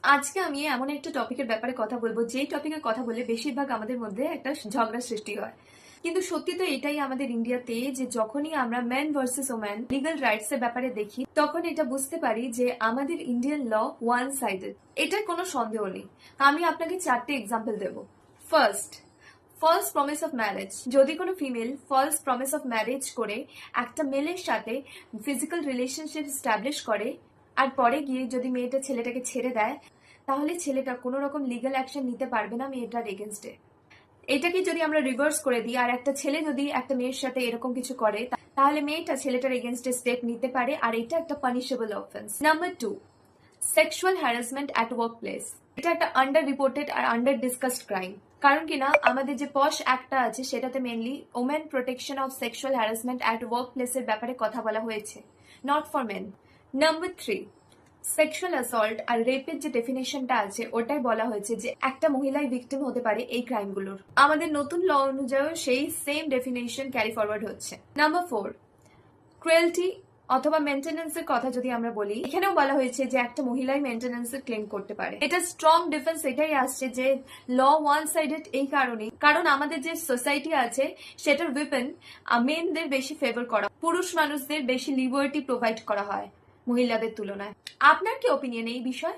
আজকে আমি এমন একটা টপিকের ব্যাপারে কথা বলবো যেই টপিকের কথা বলে বেশিরভাগ আমাদের মধ্যে একটা ঝগড়া সৃষ্টি হয়। কিন্তু সত্যি তো এটাই আমাদের ইন্ডিয়াতে যে যখনই আমরা man versus woman legal rights এর ব্যাপারে দেখি তখন এটা বুঝতে পারি যে আমাদের ইন্ডিয়ান ল ওয়ান সাইডেড। এটার কোনো সন্দেহ নেই। আমি আপনাকে 4টে এক্সাম্পল দেব। First, false promise of marriage. যদি কোনো female false promise of marriage করে একটা মেলের সাথে ফিজিক্যাল রিলেশনশিপ স্টাবলিশ করে আর পরে গিয়ে যদি মেয়েটা ছেলেটাকে ছেড়ে দেয়, তাহলে ছেলেটা কোনো রকম লিগ্যাল অ্যাকশন নিতে পারবে না মেয়েটার এগেনস্টে। এটাকে যদি আমরা রিভার্স করে দিই, আর একটা ছেলে যদি একটা মেয়ের সাথে এরকম কিছু করে, তাহলে মেয়েটা ছেলেটার এগেনস্টে স্টেপ নিতে পারে, আর এটা একটা punishable offence. Number 2, sexual harassment at workplace. এটা একটা আন্ডার রিপোর্টেড আর আন্ডার ডিসকাসড ক্রাইম। কারণ কিনা আমাদের যে পশ অ্যাক্টটা আছে সেটাতে mainly women protection of sexual harassment at work প্লেসের ব্যাপারে কথা বলা হয়েছে, not for men. Number 3, sexual assault আর রেপের যে ডেফিনেশনটা আছে ওটাই বলা হয়েছে যে একটা মহিলাই ভিকটিম হতে পারে এই ক্রাইমগুলোর। আমাদের নতুন ল অনুযায়ী সেই সেম ডেফিনেশন ক্যারি ফরওয়ার্ড হচ্ছে। নাম্বার 4, ক্রুয়েলটি অথবা মেনটেন্যান্সের কথা যদি আমরা বলি, এখানেও বলা হয়েছে যে একটা মহিলাই মেনটেন্যান্সের ক্লেম করতে পারে। এটা স্ট্রং ডিফেন্স এটাই আসছে যে ল ওয়ান সাইডেড এই কারণেই, কারণ আমাদের যে সোসাইটি আছে সেটার উইপেন মেনদের বেশি ফেভার করা, পুরুষ মানুষদের বেশি লিবার্টি প্রোভাইড করা হয় মহিলাদের তুলনায়। আপনার কি ওপিনিয়ন এই বিষয়ে?